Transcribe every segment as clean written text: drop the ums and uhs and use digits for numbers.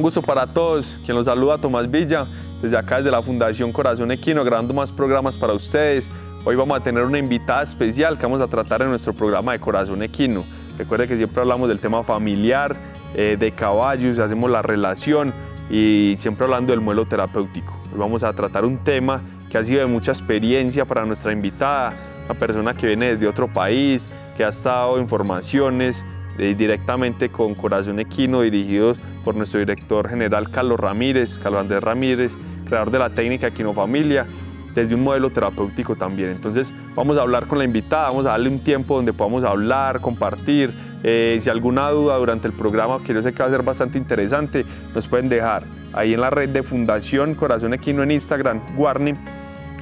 un gusto para todos. Quien los saluda, Tomás Villa, desde acá, desde la Fundación Corazón Equino, grabando más programas para ustedes. Hoy vamos a tener una invitada especial que vamos a tratar en nuestro programa de Corazón Equino. Recuerde que siempre hablamos del tema familiar, de caballos, hacemos la relación y siempre hablando del modelo terapéutico. Hoy vamos a tratar un tema que ha sido de mucha experiencia para nuestra invitada, una persona que viene desde otro país, que ha estado en formaciones directamente con Corazón Equino, dirigidos por nuestro director general Carlos Andrés Ramírez, creador de la técnica Equinofamilia, desde un modelo terapéutico también. Entonces vamos a hablar con la invitada, vamos a darle un tiempo donde podamos hablar, compartir. Si alguna duda durante el programa, que yo sé que va a ser bastante interesante, nos pueden dejar ahí en la red de Fundación Corazón Equino en Instagram, Warning.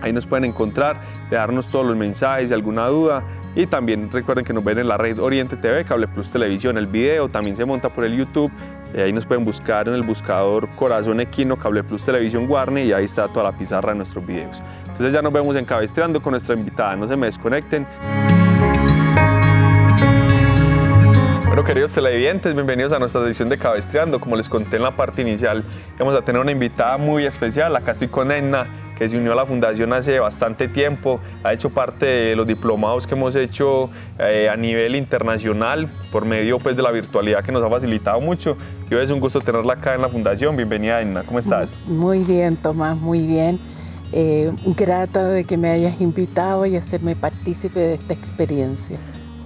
Ahí nos pueden encontrar, dejarnos todos los mensajes, alguna duda. Y también recuerden que nos ven en la red Oriente TV, Cable Plus Televisión. El video también se monta por el YouTube. Ahí nos pueden buscar en el buscador Corazón Equino, Cable Plus Televisión, Warner, y ahí está toda la pizarra de nuestros videos. Entonces ya nos vemos en Cabestreando con nuestra invitada. No se me desconecten. Bueno, queridos televidentes, bienvenidos a nuestra edición de Cabestreando. Como les conté en la parte inicial, vamos a tener una invitada muy especial. Acá estoy con Edna, que se unió a la fundación hace bastante tiempo, ha hecho parte de los diplomados que hemos hecho a nivel internacional por medio pues, de la virtualidad, que nos ha facilitado mucho. Y hoy es un gusto tenerla acá en la fundación. Bienvenida, Edna, ¿cómo estás? Muy bien, Tomás, muy bien. Grata de que me hayas invitado y hacerme partícipe de esta experiencia.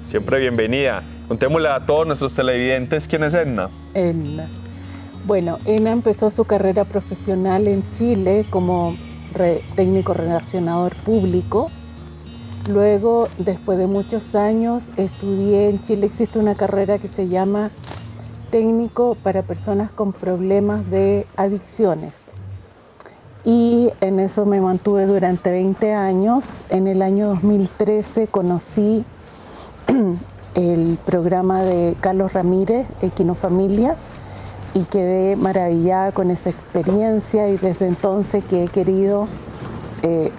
Siempre bienvenida. Contémosle a todos nuestros televidentes quién es Edna. Edna. Bueno, Edna empezó su carrera profesional en Chile como técnico relacionador público. Luego, después de muchos años, estudié en Chile. Existe una carrera que se llama técnico para personas con problemas de adicciones. Y en eso me mantuve durante 20 años. En el año 2013 conocí el programa de Carlos Ramírez, Equinofamilia, y quedé maravillada con esa experiencia, y desde entonces que he querido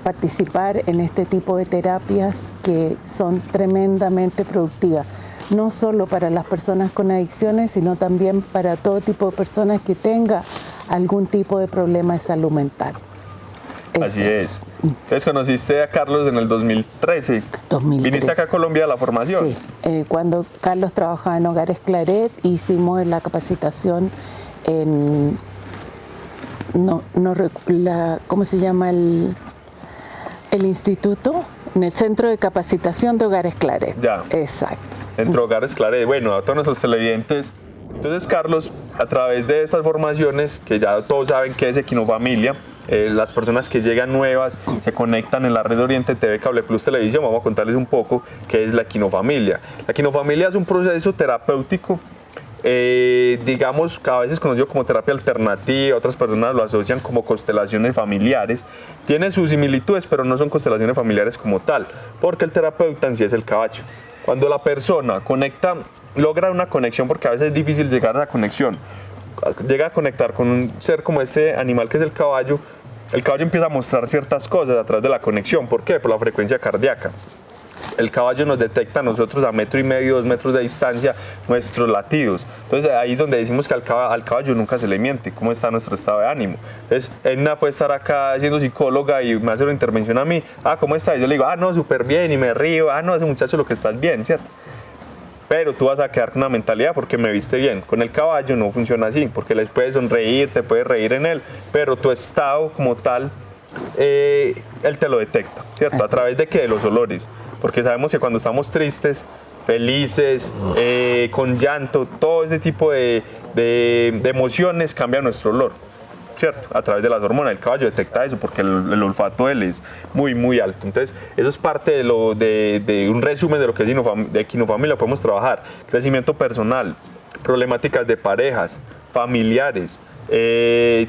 participar en este tipo de terapias que son tremendamente productivas, no solo para las personas con adicciones, sino también para todo tipo de personas que tengan algún tipo de problema de salud mental. Así es. Entonces conociste a Carlos en el 2013. 2013. ¿Viniste acá a Colombia a la formación? Sí, cuando Carlos trabajaba en Hogares Claret, hicimos la capacitación en, ¿cómo se llama el instituto? En el Centro de Capacitación de Hogares Claret. Ya. Exacto. Entre Hogares Claret. Bueno, a todos nuestros televidentes. Entonces, Carlos, a través de estas formaciones, que ya todos saben qué es Equinofamilia, las personas que llegan nuevas se conectan en la red Oriente TV, Cable Plus Televisión. Vamos a contarles un poco qué es la Equinofamilia. La Equinofamilia es un proceso terapéutico, digamos, a veces conocido como terapia alternativa, otras personas lo asocian como constelaciones familiares. Tiene sus similitudes, pero no son constelaciones familiares como tal, porque el terapeuta en sí es el caballo. Cuando la persona logra una conexión, porque a veces es difícil llegar a esa conexión, llega a conectar con un ser como este animal que es el caballo empieza a mostrar ciertas cosas a través de la conexión. ¿Por qué? Por la frecuencia cardíaca. El caballo nos detecta a nosotros a 1,5 metros, 2 metros de distancia nuestros latidos. Entonces ahí es donde decimos que al caballo nunca se le miente cómo está nuestro estado de ánimo. Entonces Edna puede estar acá siendo psicóloga y me hace una intervención a mí. ¿Cómo está? Y yo le digo, no, súper bien, y me río. No, ese muchacho lo que estás bien, ¿cierto? Pero tú vas a quedar con una mentalidad porque me viste bien. Con el caballo no funciona así, porque le puedes sonreír, te puedes reír en él, pero tu estado como tal, él te lo detecta, ¿cierto? ¿A través de qué? De los olores. Porque sabemos que cuando estamos tristes, felices, con llanto, todo ese tipo de emociones cambia nuestro olor, ¿cierto? A través de las hormonas. El caballo detecta eso porque el olfato de él es muy, muy alto. Entonces, eso es parte de un resumen de lo que es de Equinofamilia. Podemos trabajar crecimiento personal, problemáticas de parejas, familiares,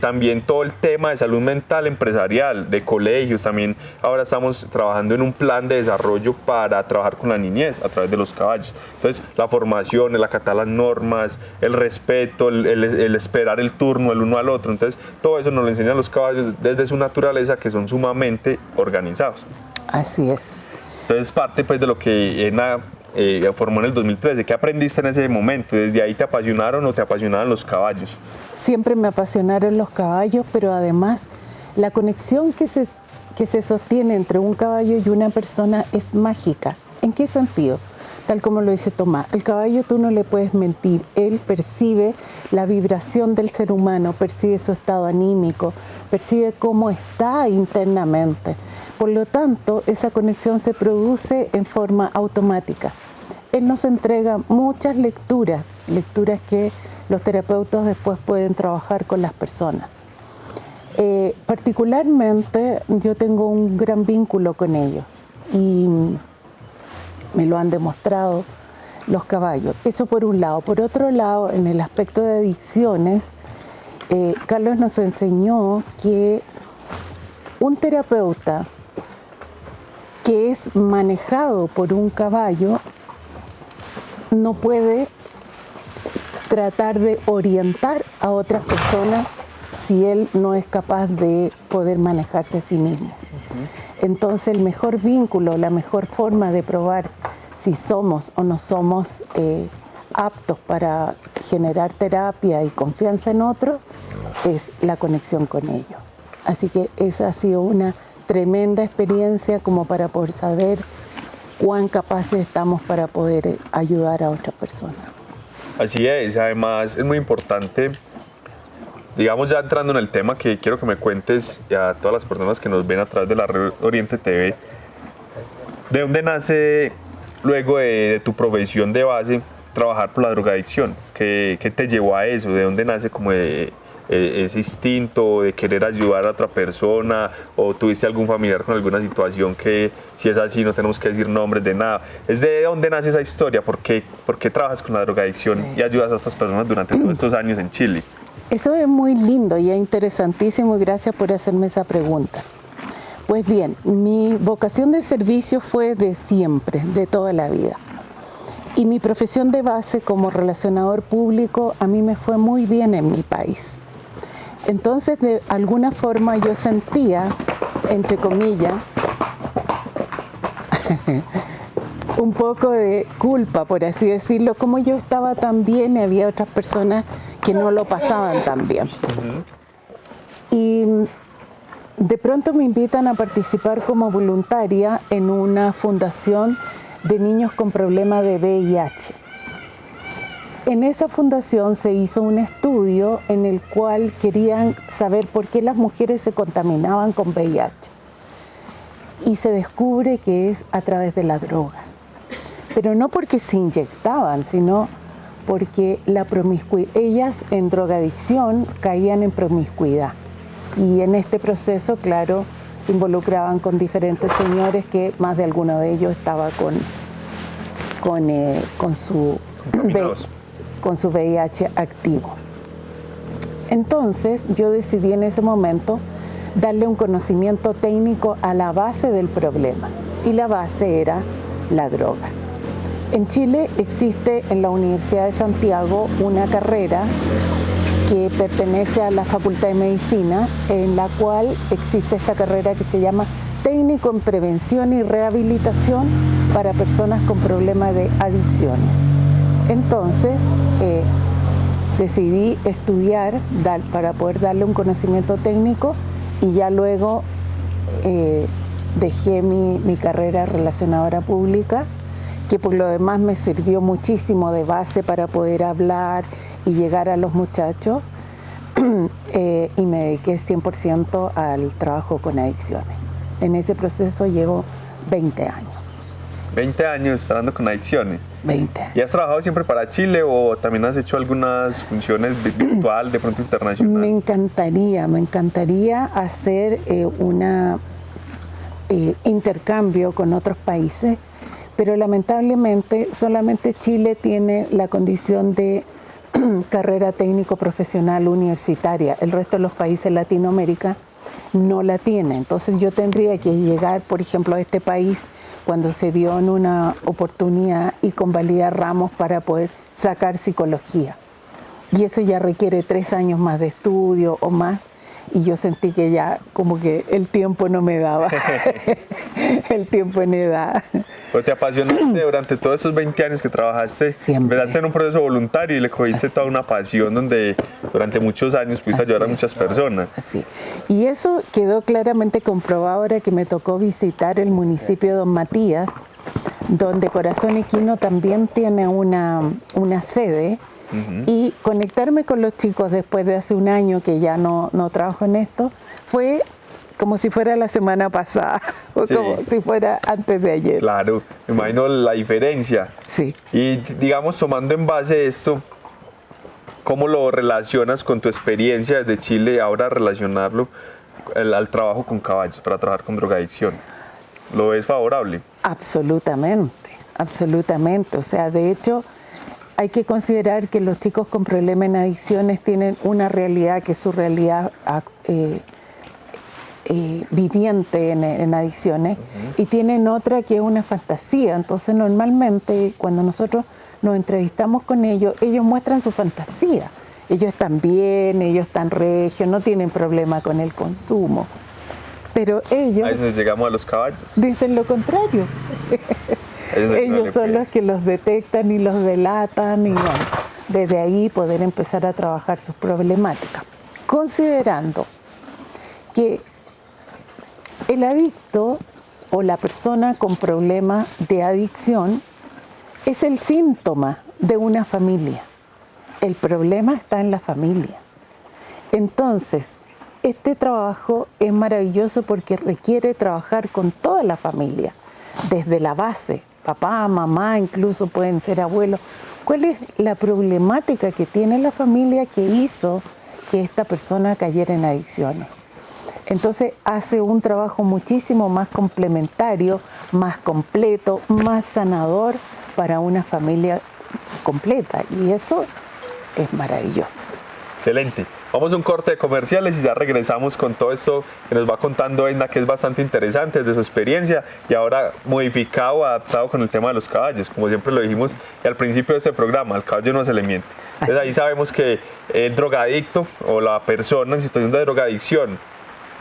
también todo el tema de salud mental empresarial, de colegios. También ahora estamos trabajando en un plan de desarrollo para trabajar con la niñez a través de los caballos. Entonces, la formación, el acatar las normas, el respeto, el esperar el turno el uno al otro. Entonces, todo eso nos lo enseñan los caballos desde su naturaleza, que son sumamente organizados. Así es. Entonces, parte pues de lo que Edna formó en el 2013. ¿Qué aprendiste en ese momento? ¿Desde ahí te apasionaron o te apasionaban los caballos? Siempre me apasionaron los caballos, pero además la conexión que se sostiene entre un caballo y una persona es mágica. ¿En qué sentido? Tal como lo dice Tomás, el caballo tú no le puedes mentir, él percibe la vibración del ser humano, percibe su estado anímico, percibe cómo está internamente. Por lo tanto, esa conexión se produce en forma automática. Él nos entrega muchas lecturas que los terapeutas después pueden trabajar con las personas. Particularmente yo tengo un gran vínculo con ellos y me lo han demostrado los caballos. Eso por un lado. Por otro lado, en el aspecto de adicciones, Carlos nos enseñó que un terapeuta que es manejado por un caballo no puede tratar de orientar a otras personas si él no es capaz de poder manejarse a sí mismo. Entonces el mejor vínculo, la mejor forma de probar si somos o no somos aptos para generar terapia y confianza en otro es la conexión con ellos. Así que esa ha sido una tremenda experiencia como para poder saber cuán capaces estamos para poder ayudar a otras personas. Así es, además es muy importante, digamos ya entrando en el tema que quiero que me cuentes a todas las personas que nos ven a través de la red Oriente TV, ¿de dónde nace luego de tu profesión de base trabajar por la drogadicción? ¿Qué te llevó a eso? ¿De dónde nace como ese instinto de querer ayudar a otra persona? ¿O tuviste algún familiar con alguna situación que, si es así, no tenemos que decir nombres de nada? ¿Es de dónde nace esa historia? ¿Por qué trabajas con la drogadicción y ayudas a estas personas durante todos estos años en Chile? Eso es muy lindo y es interesantísimo y gracias por hacerme esa pregunta. Pues bien, mi vocación de servicio fue de siempre, de toda la vida. Y mi profesión de base como relacionador público a mí me fue muy bien en mi país. Entonces, de alguna forma yo sentía, entre comillas, un poco de culpa, por así decirlo, como yo estaba tan bien y había otras personas que no lo pasaban tan bien. Y de pronto me invitan a participar como voluntaria en una fundación de niños con problemas de VIH. En esa fundación se hizo un estudio en el cual querían saber por qué las mujeres se contaminaban con VIH. Y se descubre que es a través de la droga. Pero no porque se inyectaban, sino porque ellas en drogadicción caían en promiscuidad. Y en este proceso, claro, se involucraban con diferentes señores que más de alguno de ellos estaba con su VIH activo. Entonces yo decidí en ese momento darle un conocimiento técnico a la base del problema y la base era la droga. En Chile existe en la Universidad de Santiago una carrera que pertenece a la Facultad de Medicina, en la cual existe esta carrera que se llama Técnico en Prevención y Rehabilitación para personas con problemas de adicciones. Entonces, decidí estudiar para poder darle un conocimiento técnico y ya luego dejé mi carrera relacionadora pública, que por lo demás me sirvió muchísimo de base para poder hablar y llegar a los muchachos, y me dediqué 100% al trabajo con adicciones. En ese proceso llevo 20 años. 20 años trabajando con adicciones. 20 años. ¿Y has trabajado siempre para Chile o también has hecho algunas funciones virtual, de pronto internacional? Me encantaría hacer un intercambio con otros países, pero lamentablemente solamente Chile tiene la condición de carrera técnico profesional universitaria. El resto de los países de Latinoamérica no la tiene. Entonces yo tendría que llegar, por ejemplo, a este país cuando se dio en una oportunidad y convalidar ramos para poder sacar psicología. Y eso ya requiere 3 años más de estudio o más. Y yo sentí que ya como que el tiempo no me daba, el tiempo en edad. Pero te apasionaste durante todos esos 20 años que trabajaste, Siempre. empezaste en un proceso voluntario y le cogiste toda una pasión donde durante muchos años pudiste ayudar a muchas personas. Así. Y eso quedó claramente comprobado ahora que me tocó visitar el municipio de Don Matías, donde Corazón Equino también tiene una sede, y conectarme con los chicos después de hace un año que ya no trabajo en esto, fue como si fuera la semana pasada, o Sí. como si fuera antes de ayer. Claro, me imagino la diferencia. Sí. Y digamos, tomando en base esto, ¿cómo lo relacionas con tu experiencia desde Chile, ahora relacionarlo al trabajo con caballos, para trabajar con drogadicción? ¿Lo ves favorable? Absolutamente, absolutamente. O sea, de hecho, hay que considerar que los chicos con problemas en adicciones tienen una realidad que es su realidad viviente en adicciones, y tienen otra que es una fantasía. Entonces, normalmente, cuando nosotros nos entrevistamos con ellos, ellos muestran su fantasía. Ellos están bien, ellos están regios, no tienen problema con el consumo. Pero ellos Ahí nos llegamos a los caballos. dicen lo contrario. Ellos son los que los detectan y los delatan, y bueno, desde ahí poder empezar a trabajar sus problemáticas. Considerando que el adicto o la persona con problema de adicción es el síntoma de una familia. El problema está en la familia. Entonces, este trabajo es maravilloso porque requiere trabajar con toda la familia, desde la base, papá, mamá, incluso pueden ser abuelos. ¿Cuál es la problemática que tiene la familia que hizo que esta persona cayera en adicciones? Entonces hace un trabajo muchísimo más complementario, más completo, más sanador para una familia completa, y eso es maravilloso. Excelente. Vamos a un corte de comerciales y ya regresamos con todo esto que nos va contando Edna, que es bastante interesante desde su experiencia y ahora modificado, adaptado con el tema de los caballos. Como siempre lo dijimos al principio de este programa, al caballo no se le miente. Entonces ahí sabemos que el drogadicto o la persona en situación de drogadicción,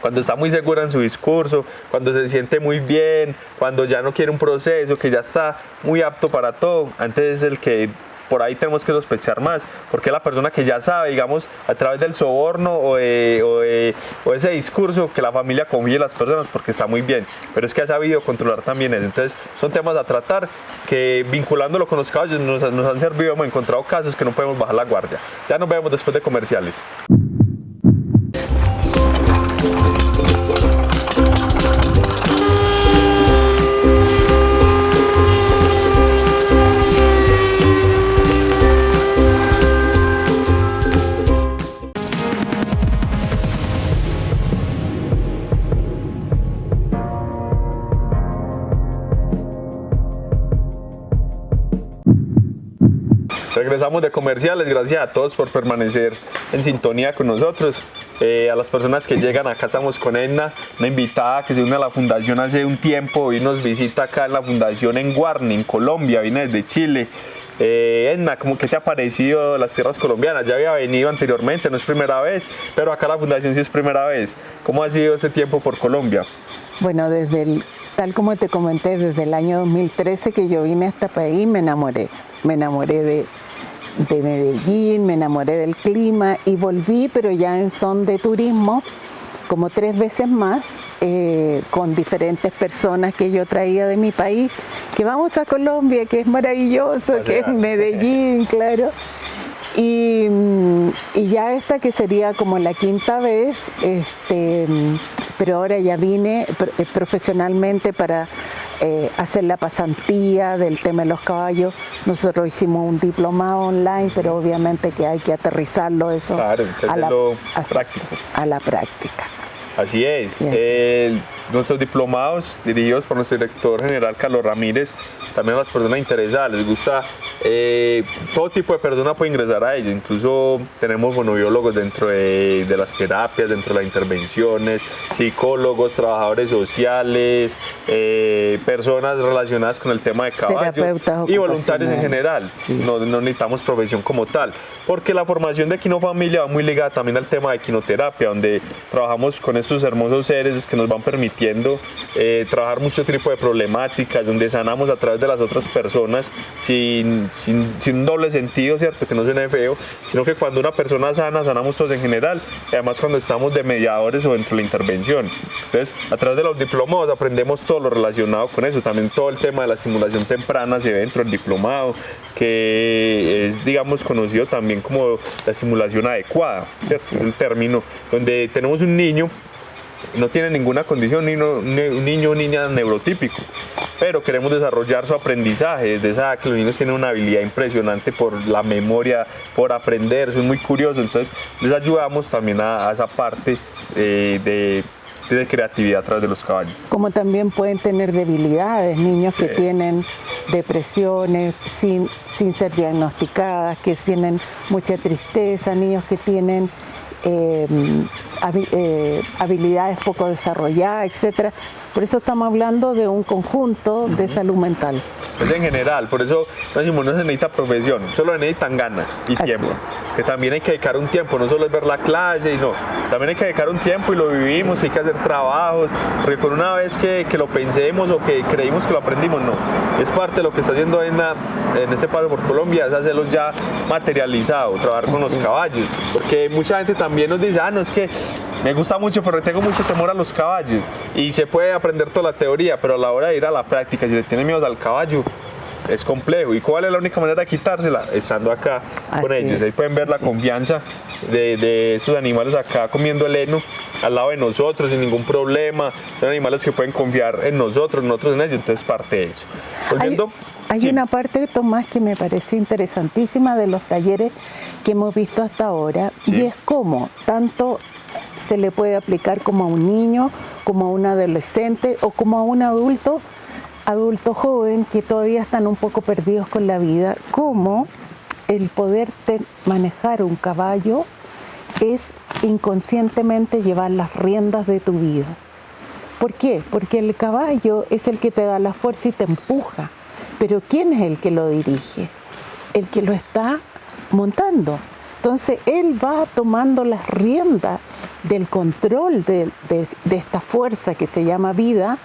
cuando está muy segura en su discurso, cuando se siente muy bien, cuando ya no quiere un proceso, que ya está muy apto para todo, antes es el que por ahí tenemos que sospechar más, porque la persona que ya sabe, digamos, a través del soborno o ese discurso, que la familia confíe en las personas porque está muy bien, pero es que ha sabido controlar también eso. Entonces son temas a tratar que, vinculándolo con los caballos, nos han servido, hemos encontrado casos que no podemos bajar la guardia. Ya nos vemos después de comerciales. Regresamos de comerciales, gracias a todos por permanecer en sintonía con nosotros. A las personas que llegan, acá estamos con Edna, una invitada que se une a la fundación hace un tiempo, y nos visita acá en la fundación en Guarne, en Colombia, viene desde Chile. Edna, ¿qué te ha parecido las tierras colombianas? Ya había venido anteriormente, no es primera vez, pero acá la fundación sí es primera vez. ¿Cómo ha sido este tiempo por Colombia? Bueno, tal como te comenté, desde el año 2013 que yo vine a este país, me enamoré de Medellín, me enamoré del clima y volví, pero ya en son de turismo, como 3 veces más, con diferentes personas que yo traía de mi país, que vamos a Colombia, que es maravilloso, que es Medellín, claro. Y ya esta que sería como la 5ª vez, pero ahora ya vine profesionalmente para hacer la pasantía del tema de los caballos. Nosotros hicimos un diplomado online, pero obviamente que hay que aterrizarlo eso, claro, a la práctica. Así es. Nuestros diplomados, dirigidos por nuestro director general Carlos Ramírez, también a las personas interesadas, les gusta, todo tipo de persona puede ingresar a ello. Incluso tenemos fonobiólogos dentro de las terapias, dentro de las intervenciones, psicólogos, trabajadores sociales, personas relacionadas con el tema de caballos y voluntarios en general. Sí. No necesitamos profesión como tal, porque la formación de Equinofamilia va muy ligada también al tema de equinoterapia, donde trabajamos con estos hermosos seres que nos van permitiendo permitiendo trabajar mucho tipo de problemáticas, donde sanamos a través de las otras personas sin un doble sentido, ¿cierto? Que no suene feo, sino que cuando una persona sana, sanamos todos en general, y además cuando estamos de mediadores o dentro de la intervención. Entonces, a través de los diplomados aprendemos todo lo relacionado con eso, también todo el tema de la estimulación temprana se ve dentro del diplomado, que es, digamos, conocido también como la estimulación adecuada, ¿cierto? Es el término donde tenemos un niño, no tiene ninguna condición, un niño o niña neurotípico, pero queremos desarrollar su aprendizaje. Desde esa edad que los niños tienen una habilidad impresionante por la memoria, por aprender, son muy curiosos, entonces les ayudamos también a esa parte de creatividad a través de los caballos. Como también pueden tener debilidades, niños que tienen depresiones sin ser diagnosticadas, que tienen mucha tristeza, niños que tienen habilidades poco desarrolladas, etcétera. Por eso estamos hablando de un conjunto de salud mental. Es en general, por eso decimos, no se necesita profesión, solo necesitan ganas y tiempo. Que también hay que dedicar un tiempo, no solo es ver la clase, no, también hay que dedicar un tiempo y lo vivimos, hay que hacer trabajos, porque con una vez que lo pensemos o que creímos que lo aprendimos, no. Es parte de lo que está haciendo Edna en este paso por Colombia, es hacerlos ya materializado, trabajar con los caballos, porque mucha gente también nos dice, no, es que me gusta mucho, pero tengo mucho temor a los caballos, y se puede aprender toda la teoría, pero a la hora de ir a la práctica, si le tienen miedo al caballo, es complejo. ¿Y cuál es la única manera de quitársela? Estando acá con ellos. Ahí pueden ver la confianza de esos animales acá comiendo el heno al lado de nosotros sin ningún problema. Son animales que pueden confiar en nosotros en ellos, entonces parte de eso. Volviendo, hay una parte, Tomás, que me pareció interesantísima de los talleres que hemos visto hasta ahora, y es cómo tanto se le puede aplicar como a un niño, como a un adolescente o como a un adulto joven que todavía están un poco perdidos con la vida, cómo el poder manejar un caballo es inconscientemente llevar las riendas de tu vida. ¿Por qué? Porque el caballo es el que te da la fuerza y te empuja, pero ¿quién es el que lo dirige? El que lo está montando. Entonces él va tomando las riendas del control de esta fuerza que se llama vida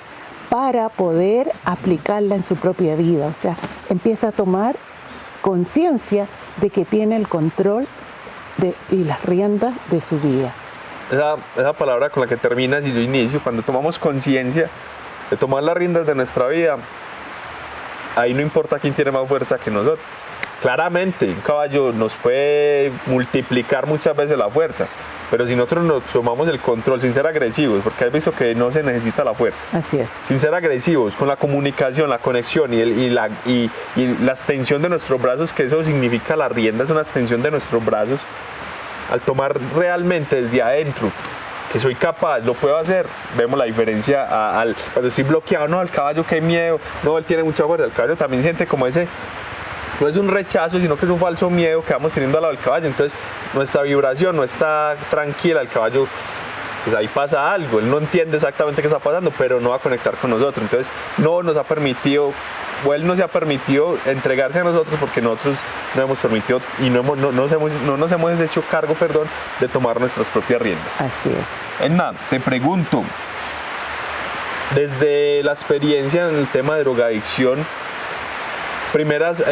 para poder aplicarla en su propia vida. O sea, empieza a tomar conciencia de que tiene el control y las riendas de su vida. Esa palabra con la que terminas y yo inicio, cuando tomamos conciencia de tomar las riendas de nuestra vida, ahí no importa quién tiene más fuerza que nosotros. Claramente, un caballo nos puede multiplicar muchas veces la fuerza, pero si nosotros nos tomamos el control sin ser agresivos, porque has visto que no se necesita la fuerza. Así es. Sin ser agresivos, con la comunicación, la conexión y la extensión de nuestros brazos, que eso significa la rienda, es una extensión de nuestros brazos. Al tomar realmente desde adentro, que soy capaz, lo puedo hacer, vemos la diferencia cuando estoy bloqueado, no, al caballo qué miedo, no, él tiene mucha fuerza, el caballo también siente como ese, no es un rechazo, sino que es un falso miedo que vamos teniendo al lado del caballo, entonces nuestra vibración no está tranquila, el caballo, pues ahí pasa algo, él no entiende exactamente qué está pasando, pero no va a conectar con nosotros, entonces no nos ha permitido, o él no se ha permitido entregarse a nosotros porque nosotros no hemos permitido y no nos hemos hecho cargo, de tomar nuestras propias riendas. Así es. Edna, te pregunto, desde la experiencia en el tema de drogadicción, primeras,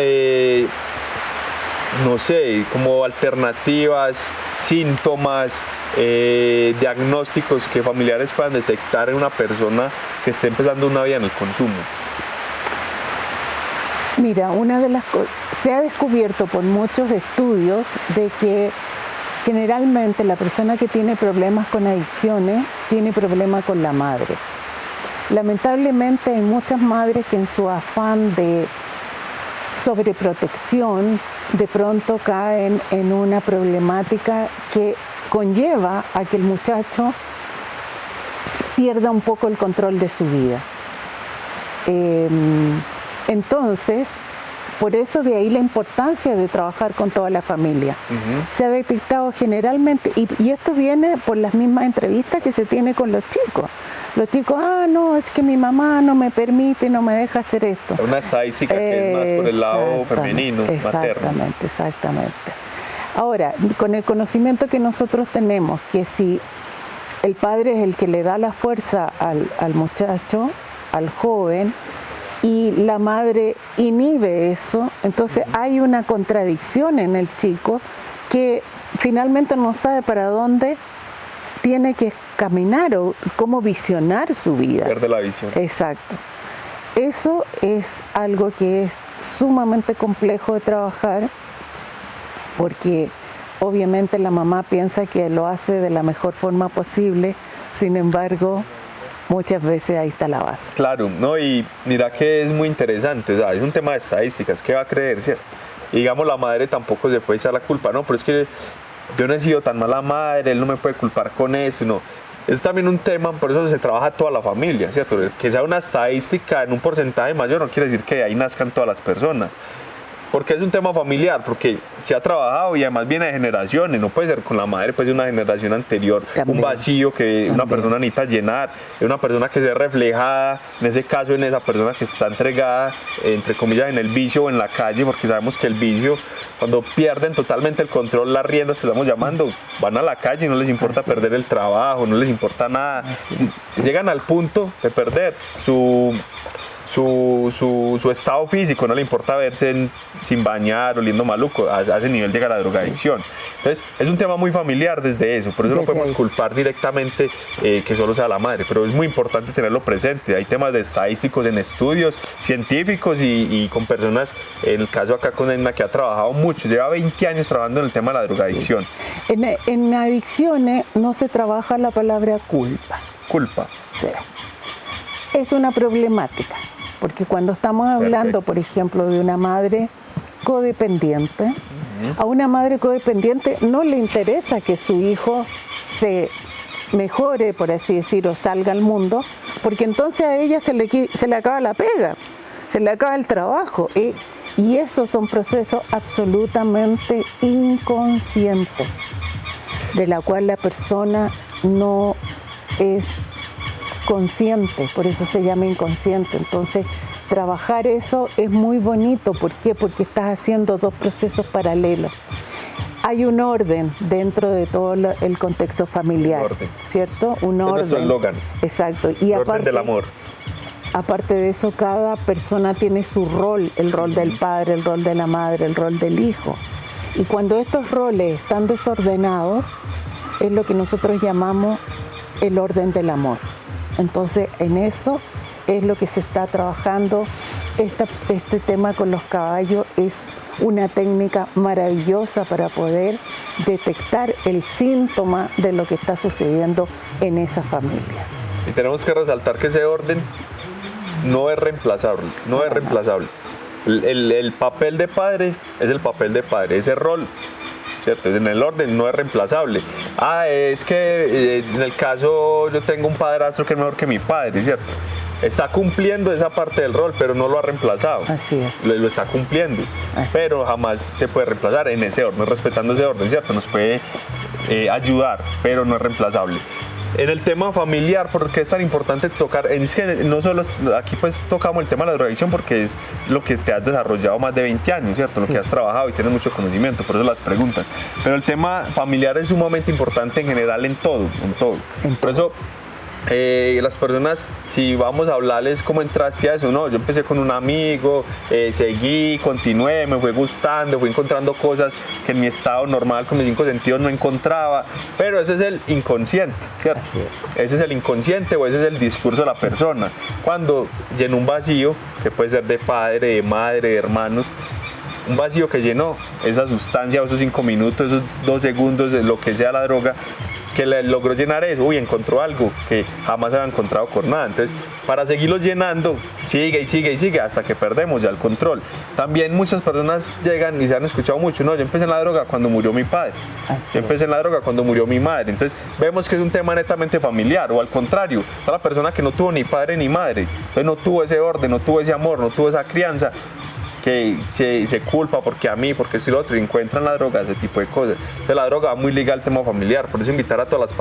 no sé, como alternativas, síntomas, diagnósticos que familiares puedan detectar en una persona que esté empezando una vida en el consumo. Mira, una de las cosas, se ha descubierto por muchos estudios de que generalmente la persona que tiene problemas con adicciones tiene problemas con la madre. Lamentablemente hay muchas madres que en su afán de sobreprotección de pronto caen en una problemática que conlleva a que el muchacho pierda un poco el control de su vida. Entonces, por eso de ahí la importancia de trabajar con toda la familia. Se ha detectado generalmente, y esto viene por las mismas entrevistas que se tiene con los chicos. Los chicos, no, es que mi mamá no me permite, no me deja hacer esto. Una estadística que es más por el lado femenino, materno. Exactamente. Ahora, con el conocimiento que nosotros tenemos, que si el padre es el que le da la fuerza al muchacho, al joven, y la madre inhibe eso. Entonces hay una contradicción en el chico que finalmente no sabe para dónde tiene que caminar o cómo visionar su vida. Pierde la visión. Exacto. Eso es algo que es sumamente complejo de trabajar, porque obviamente la mamá piensa que lo hace de la mejor forma posible, sin embargo, muchas veces ahí está la base. Claro, no, y mira que es muy interesante, o sea, es un tema de estadísticas, ¿qué va a creer, cierto? Y digamos, la madre tampoco se puede echar la culpa, no, pero es que yo no he sido tan mala madre, él no me puede culpar con eso, no. Es también un tema, por eso se trabaja toda la familia, ¿cierto? Sí. Que sea una estadística en un porcentaje mayor no quiere decir que de ahí nazcan todas las personas. Porque es un tema familiar, porque se ha trabajado y además viene de generaciones, no puede ser con la madre, puede ser una generación anterior, también, un vacío que también una persona necesita llenar, una persona que se ve reflejada, en ese caso en esa persona que está entregada, entre comillas, en el vicio o en la calle, porque sabemos que el vicio, cuando pierden totalmente el control, las riendas que estamos llamando, van a la calle y no les importa perder el trabajo, no les importa nada, llegan al punto de perder su estado físico, no le importa verse sin bañar, oliendo maluco, a ese nivel llega la drogadicción. Entonces, es un tema muy familiar desde eso, por eso no podemos culpar directamente que solo sea la madre, pero es muy importante tenerlo presente. Hay temas de estadísticos en estudios científicos y con personas, en el caso acá con Edna, que ha trabajado mucho, lleva 20 años trabajando en el tema de la drogadicción. Sí. En adicciones no se trabaja la palabra culpa. Culpa. Sí. Es una problemática. Porque cuando estamos hablando, por ejemplo, de una madre codependiente, a una madre codependiente no le interesa que su hijo se mejore, por así decir, o salga al mundo, porque entonces a ella se le acaba la pega, se le acaba el trabajo. Y esos son procesos absolutamente inconscientes, de la cual la persona no es consciente, por eso se llama inconsciente. Entonces, trabajar eso es muy bonito. ¿Por qué? Porque estás haciendo dos procesos paralelos. Hay un orden dentro de todo el contexto familiar, ¿cierto? Un orden. Es nuestro eslogan. Exacto. Y el orden del amor. Aparte de eso, cada persona tiene su rol, el rol del padre, el rol de la madre, el rol del hijo. Y cuando estos roles están desordenados, es lo que nosotros llamamos el orden del amor. Entonces, en eso es lo que se está trabajando. Este tema con los caballos es una técnica maravillosa para poder detectar el síntoma de lo que está sucediendo en esa familia. Y tenemos que resaltar que ese orden no es reemplazable, no es reemplazable. El papel de padre es el papel de padre, ese rol, ¿cierto? En el orden no es reemplazable. Es que en el caso yo tengo un padrastro que es mejor que mi padre, ¿cierto? Está cumpliendo esa parte del rol, pero no lo ha reemplazado. Así es. Lo está cumpliendo, pero jamás se puede reemplazar en ese orden, respetando ese orden, ¿cierto? Nos puede ayudar, pero no es reemplazable. En el tema familiar, ¿por qué es tan importante tocar? Es que no solo aquí pues tocamos el tema de la drogadicción porque es lo que te has desarrollado más de 20 años, ¿cierto? Sí. Lo que has trabajado y tienes mucho conocimiento, por eso las preguntas. Pero el tema familiar es sumamente importante en general en todo. Por eso las personas, si vamos a hablarles cómo entraste a eso, no, yo empecé con un amigo, seguí, continué, me fue gustando, fui encontrando cosas que en mi estado normal con mis 5 sentidos no encontraba, pero ese es el inconsciente, ¿cierto? Ese es el inconsciente o ese es el discurso de la persona, cuando llena un vacío, que puede ser de padre, de madre, de hermanos, un vacío que llenó esa sustancia, esos 5 minutos, esos 2 segundos, lo que sea la droga, que le logró llenar eso, encontró algo que jamás había encontrado con nada. Entonces, para seguirlo llenando, sigue y sigue y sigue hasta que perdemos ya el control. También muchas personas llegan y se han escuchado mucho, no, yo empecé en la droga cuando murió mi padre, yo empecé en la droga cuando murió mi madre. Entonces, vemos que es un tema netamente familiar, o al contrario, está la persona que no tuvo ni padre ni madre, entonces no tuvo ese orden, no tuvo ese amor, no tuvo esa crianza, porque se culpa, porque a mí, porque esto y lo otro, y encuentran la droga, ese tipo de cosas. Entonces la droga va muy ligada al tema familiar, por eso invitar a todas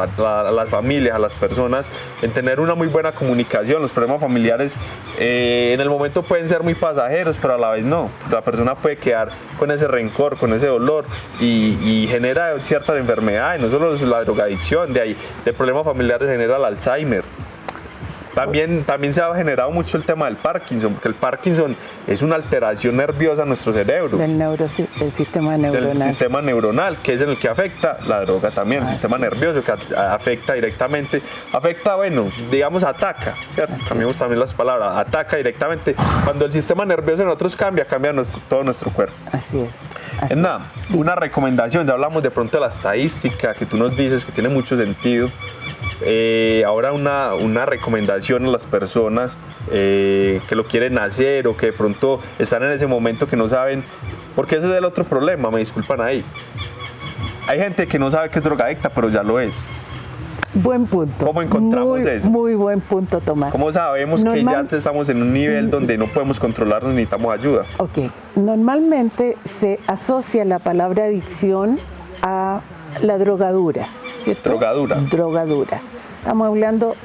las familias, a las personas, en tener una muy buena comunicación. Los problemas familiares en el momento pueden ser muy pasajeros, pero a la vez no. La persona puede quedar con ese rencor, con ese dolor, y genera ciertas enfermedades, no solo la drogadicción, de ahí, de problemas familiares genera el Alzheimer. También se ha generado mucho el tema del Parkinson, porque el Parkinson es una alteración nerviosa en nuestro cerebro. Del sistema neuronal. Del sistema neuronal, que es en el que afecta la droga también, el sistema nervioso, que afecta directamente, bueno, digamos ataca, ¿cierto? Cambiamos también las palabras, ataca directamente. Cuando el sistema nervioso en nosotros cambia todo nuestro cuerpo. Así es. Es nada, una recomendación, ya hablamos de pronto de la estadística, que tú nos dices que tiene mucho sentido. Ahora una recomendación a las personas que lo quieren hacer o que de pronto están en ese momento que no saben, porque ese es el otro problema, me disculpan ahí. Hay gente que no sabe que es drogadicta, pero ya lo es. Buen punto. ¿Cómo encontramos eso? Muy buen punto, Tomás. ¿Cómo sabemos que ya estamos en un nivel donde no podemos controlarnos, necesitamos ayuda? Ok. Normalmente se asocia la palabra adicción a la drogadura, ¿cierto? Drogadura. Estamos hablando,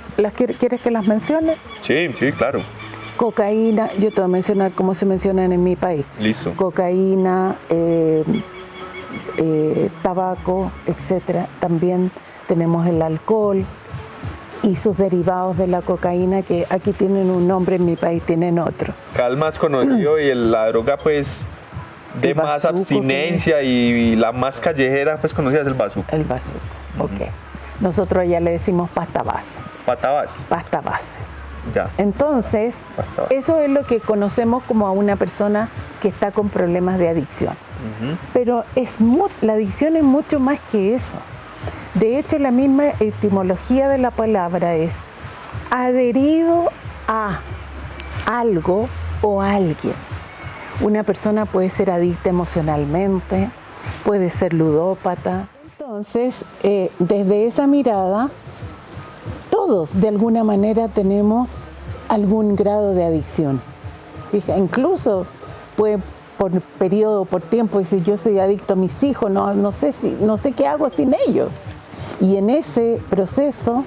¿quieres que las mencione? Sí, claro. Cocaína, yo te voy a mencionar cómo se mencionan en mi país. Listo. Cocaína, tabaco, etcétera. También tenemos el alcohol y sus derivados de la cocaína, que aquí tienen un nombre, en mi país tienen otro. Acá el más conocido y la droga pues de más abstinencia y la más callejera pues conocida es el bazuco. El bazuco, ok. Nosotros ya le decimos pasta base. Pasta base. Ya. Entonces, eso es lo que conocemos como a una persona que está con problemas de adicción. Pero la adicción es mucho más que eso. De hecho, la misma etimología de la palabra es adherido a algo o alguien. Una persona puede ser adicta emocionalmente, puede ser ludópata. Entonces, desde esa mirada, todos de alguna manera tenemos algún grado de adicción. Fija, incluso puede por periodo, por tiempo, decir yo soy adicto a mis hijos, no sé qué hago sin ellos. Y en ese proceso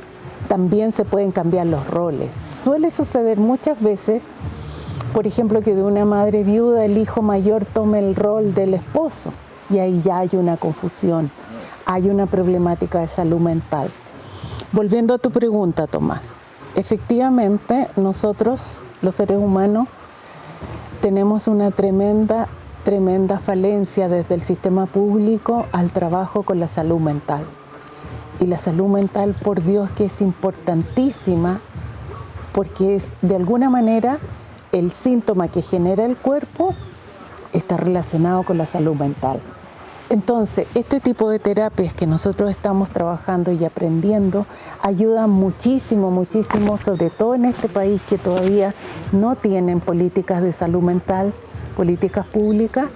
también se pueden cambiar los roles. Suele suceder muchas veces, por ejemplo, que de una madre viuda el hijo mayor tome el rol del esposo y ahí ya hay una confusión, hay una problemática de salud mental. Volviendo a tu pregunta, Tomás, efectivamente nosotros, los seres humanos, tenemos una tremenda falencia desde el sistema público al trabajo con la salud mental. Y la salud mental, por Dios, que es importantísima, porque es de alguna manera el síntoma que genera el cuerpo está relacionado con la salud mental. Entonces, este tipo de terapias que nosotros estamos trabajando y aprendiendo ayudan muchísimo, sobre todo en este país que todavía no tienen políticas de salud mental, políticas públicas.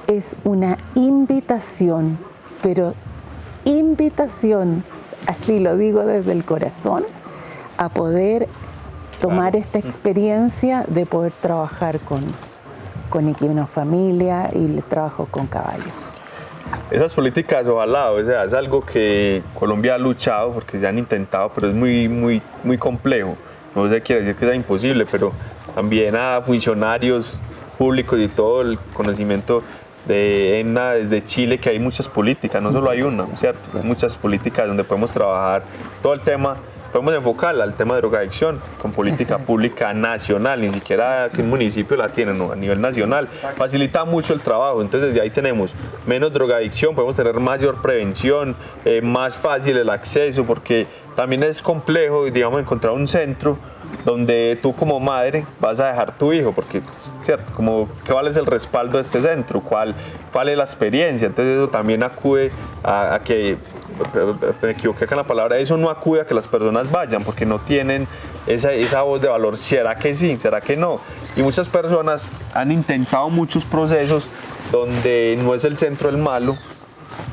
Es una invitación, pero invitación, así lo digo desde el corazón, a poder tomar esta experiencia de poder trabajar con equinofamilia y el trabajo con caballos. Esas políticas, ojalá, o sea, es algo que Colombia ha luchado porque se han intentado, pero es muy complejo. No se quiere decir que sea imposible, pero también a funcionarios públicos y todo el conocimiento de ENA desde Chile, que hay muchas políticas, no solo hay una, ¿cierto? Hay muchas políticas donde podemos trabajar todo el tema, podemos enfocarla al tema de drogadicción con política pública nacional, ni siquiera que un municipio la tiene, no, a nivel nacional. Facilita mucho el trabajo, entonces desde ahí tenemos menos drogadicción, podemos tener mayor prevención, más fácil el acceso, porque también es complejo, digamos, encontrar un centro donde tú como madre vas a dejar tu hijo, porque, cierto, como, ¿cuál es el respaldo de este centro? ¿Cuál es la experiencia? Entonces eso también acude a que, me equivoqué con la palabra, eso no acude a que las personas vayan, porque no tienen esa voz de valor, ¿será que sí? ¿Será que no? Y muchas personas han intentado muchos procesos donde no es el centro el malo,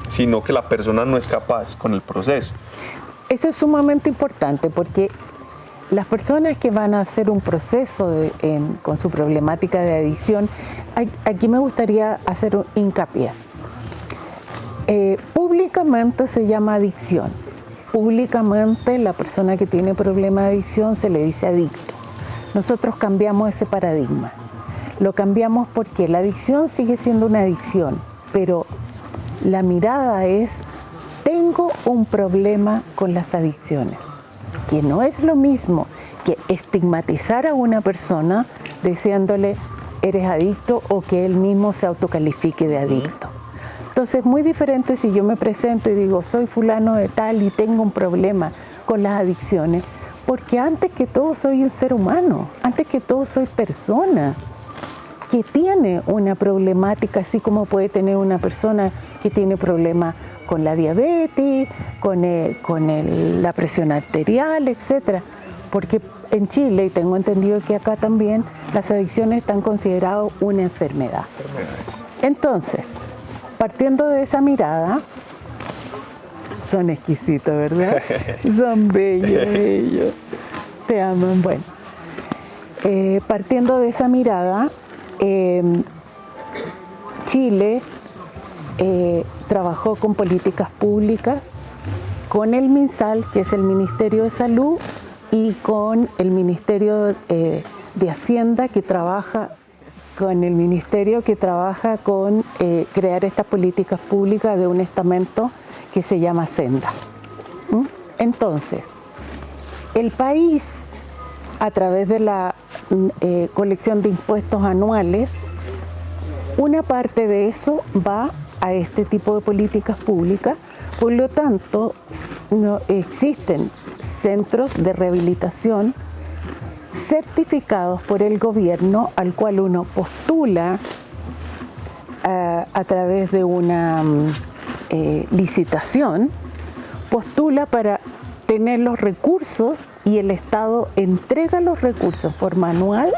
sino que la persona no es capaz con el proceso. Eso es sumamente importante porque las personas que van a hacer un proceso con su problemática de adicción, aquí me gustaría hacer un hincapié. Públicamente se llama adicción. Públicamente la persona que tiene problema de adicción se le dice adicto. Nosotros cambiamos ese paradigma. Lo cambiamos porque la adicción sigue siendo una adicción, pero la mirada es, tengo un problema con las adicciones, que no es lo mismo que estigmatizar a una persona diciéndole eres adicto o que él mismo se autocalifique de adicto. Entonces es muy diferente si yo me presento y digo soy fulano de tal y tengo un problema con las adicciones, porque antes que todo soy un ser humano, antes que todo soy persona que tiene una problemática, así como puede tener una persona que tiene problemas con la diabetes, con la presión arterial, etcétera. Porque en Chile, y tengo entendido que acá también, las adicciones están consideradas una enfermedad. Entonces, partiendo de esa mirada, son exquisitos, ¿verdad? Son bellos, bellos. Te aman. Bueno, partiendo de esa mirada, Chile trabajó con políticas públicas, con el MinSal, que es el Ministerio de Salud, y con el Ministerio de Hacienda, que trabaja con el Ministerio que trabaja con crear estas políticas públicas de un estamento que se llama Senda. Entonces, el país, a través de la colección de impuestos anuales, una parte de eso va a este tipo de políticas públicas. Por lo tanto, no existen centros de rehabilitación certificados por el gobierno al cual uno postula a través de una licitación, postula para tener los recursos y el Estado entrega los recursos por manual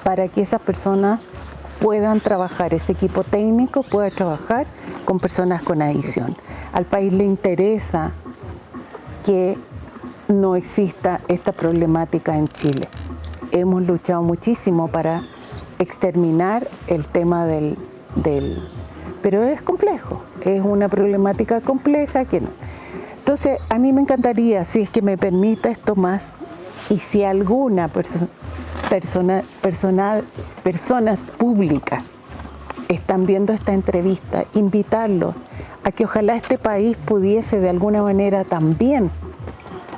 para que esas personas puedan trabajar, ese equipo técnico pueda trabajar con personas con adicción. Al país le interesa que no exista esta problemática en Chile. Hemos luchado muchísimo para exterminar el tema pero es complejo, es una problemática compleja que no. Entonces, a mí me encantaría, si es que me permita esto más, y si alguna personas públicas están viendo esta entrevista, invitarlos a que ojalá este país pudiese de alguna manera también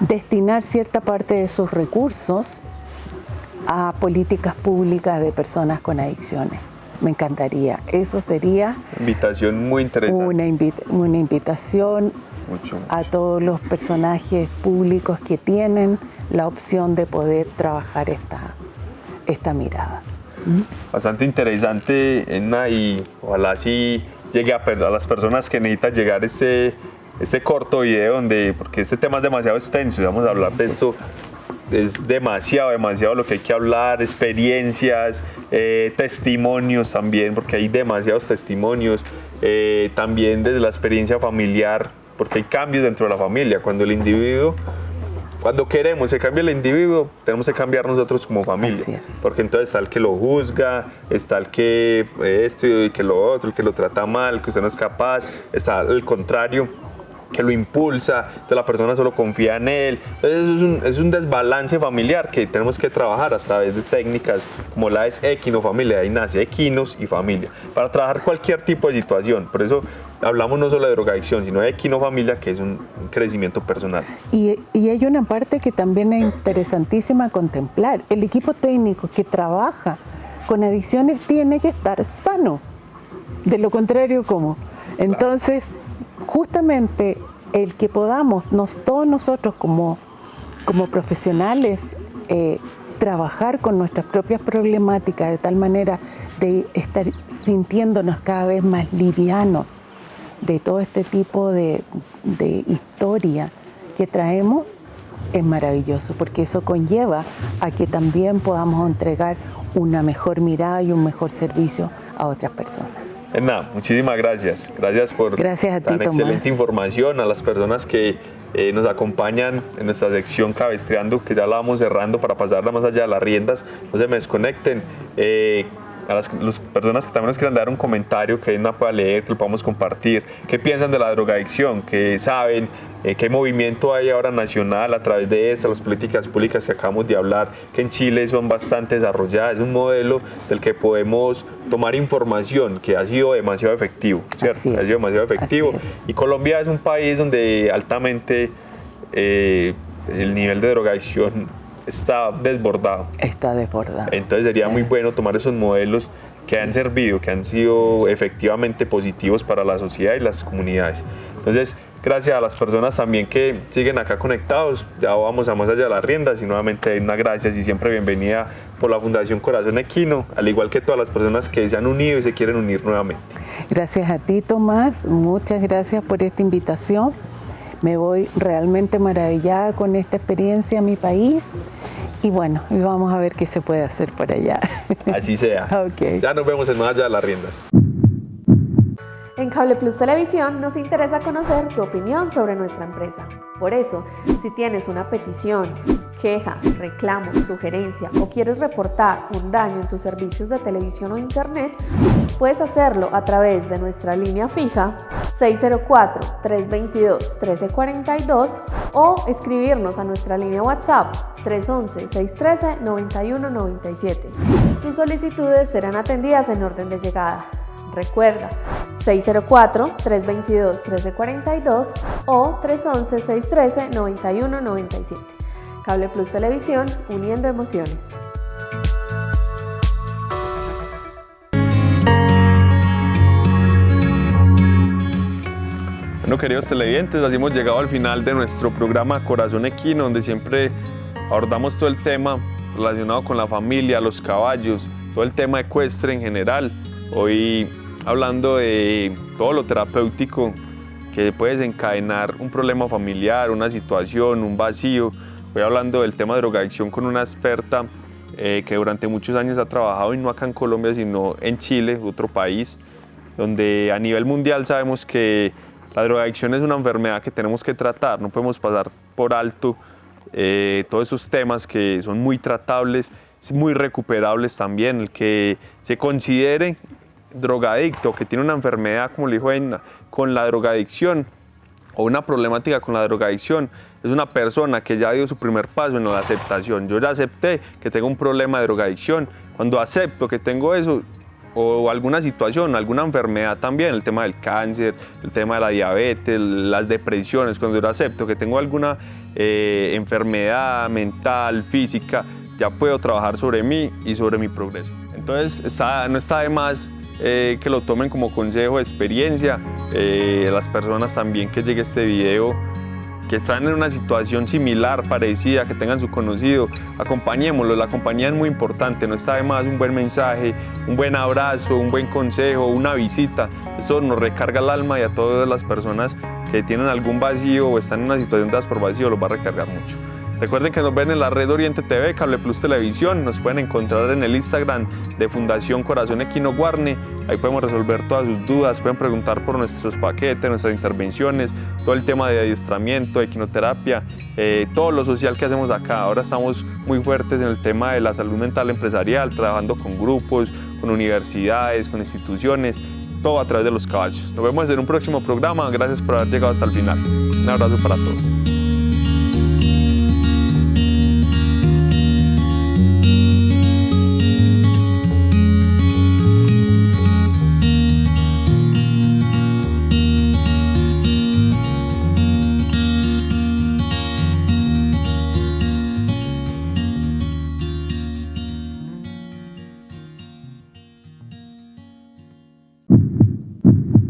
destinar cierta parte de sus recursos a políticas públicas de personas con adicciones. Me encantaría. Eso sería invitación muy interesante. Una invitación mucho. A todos los personajes públicos que tienen la opción de poder trabajar esta mirada. Bastante interesante, Edna, y ojalá sí llegue a las personas que necesitan llegar este corto video, porque este tema es demasiado extenso y vamos a hablar de esto. Es demasiado lo que hay que hablar, experiencias, testimonios también, porque hay demasiados testimonios, también desde la experiencia familiar, porque hay cambios dentro de la familia. Cuando queremos que cambie el individuo, tenemos que cambiar nosotros como familia, porque entonces está el que lo juzga, está el que esto y que lo otro, el que lo trata mal, que usted no es capaz, está el contrario, que lo impulsa, entonces la persona solo confía en él. Entonces es un desbalance familiar que tenemos que trabajar a través de técnicas como la es Equinofamilia, ahí nace Equinos y Familia, para trabajar cualquier tipo de situación. Por eso hablamos no solo de drogadicción, sino de Equinofamilia, que es un crecimiento personal. Y hay una parte que también es interesantísima contemplar. El equipo técnico que trabaja con adicciones tiene que estar sano. De lo contrario, ¿cómo? Entonces, justamente el que podamos, todos nosotros como profesionales, trabajar con nuestras propias problemáticas de tal manera de estar sintiéndonos cada vez más livianos de todo este tipo de historia que traemos, es maravilloso, porque eso conlleva a que también podamos entregar una mejor mirada y un mejor servicio a otras personas. Edna, muchísimas gracias. Gracias por gracias a ti, tan excelente Tomás. información, a las personas que nos acompañan en nuestra sección Cabestreando, que ya la vamos cerrando para pasarla más allá de las riendas. No se me desconecten. a las personas que también nos quieran dar un comentario, que nos pueda leer, que lo podamos compartir, qué piensan de la drogadicción, qué saben, qué movimiento hay ahora nacional a través de esto, las políticas públicas que acabamos de hablar, que en Chile son bastante desarrolladas, es un modelo del que podemos tomar información que ha sido demasiado efectivo, ¿cierto? Ha sido demasiado efectivo. Y Colombia es un país donde altamente el nivel de drogadicción está desbordado. Está desbordado. Entonces sería muy bueno tomar esos modelos que han servido, que han sido efectivamente positivos para la sociedad y las comunidades. Entonces, gracias a las personas también que siguen acá conectados. Ya vamos a más allá de las riendas y nuevamente una gracias y siempre bienvenida por la Fundación Corazón Equino, al igual que todas las personas que se han unido y se quieren unir nuevamente. Gracias a ti, Tomás. Muchas gracias por esta invitación. Me voy realmente maravillada con esta experiencia en mi país. Y bueno, vamos a ver qué se puede hacer por allá. Así sea. Okay. Ya nos vemos en más allá de las riendas. En Cable Plus Televisión nos interesa conocer tu opinión sobre nuestra empresa. Por eso, si tienes una petición, queja, reclamo, sugerencia o quieres reportar un daño en tus servicios de televisión o internet, puedes hacerlo a través de nuestra línea fija 604-322-1342 o escribirnos a nuestra línea WhatsApp 311-613-9197. Tus solicitudes serán atendidas en orden de llegada. Recuerda, 604-322-1342 o 311-613-9197. Cable Plus Televisión, uniendo emociones. Bueno, queridos televidentes, así hemos llegado al final de nuestro programa Corazón Equino, donde siempre abordamos todo el tema relacionado con la familia, los caballos, todo el tema ecuestre en general. Hoy hablando de todo lo terapéutico que puede desencadenar un problema familiar, una situación, un vacío. Voy hablando del tema de drogadicción con una experta que durante muchos años ha trabajado, y no acá en Colombia, sino en Chile, otro país, donde a nivel mundial sabemos que la drogadicción es una enfermedad que tenemos que tratar, no podemos pasar por alto todos esos temas que son muy tratables, muy recuperables también. El que se considere drogadicto, que tiene una enfermedad, como le dijo Edna, con la drogadicción o una problemática con la drogadicción, es una persona que ya dio su primer paso en la aceptación. Yo ya acepté que tengo un problema de drogadicción. Cuando acepto que tengo eso, o alguna situación, alguna enfermedad también, el tema del cáncer, el tema de la diabetes, las depresiones, cuando yo acepto que tengo alguna enfermedad mental, física, ya puedo trabajar sobre mí y sobre mi progreso. Entonces no está de más que lo tomen como consejo de experiencia. Las personas también que llegue este video, que están en una situación similar, parecida, que tengan su conocido, acompañémoslo. La compañía es muy importante, no está de más un buen mensaje, un buen abrazo, un buen consejo, una visita. Eso nos recarga el alma, y a todas las personas que tienen algún vacío o están en una situación de por vacío los va a recargar mucho. Recuerden que nos ven en la red Oriente TV, Cable Plus Televisión. Nos pueden encontrar en el Instagram de Fundación Corazón Equino Guarne. Ahí podemos resolver todas sus dudas, pueden preguntar por nuestros paquetes, nuestras intervenciones, todo el tema de adiestramiento, de equinoterapia, todo lo social que hacemos acá. Ahora estamos muy fuertes en el tema de la salud mental empresarial, trabajando con grupos, con universidades, con instituciones, todo a través de los caballos. Nos vemos en un próximo programa. Gracias por haber llegado hasta el final. Un abrazo para todos.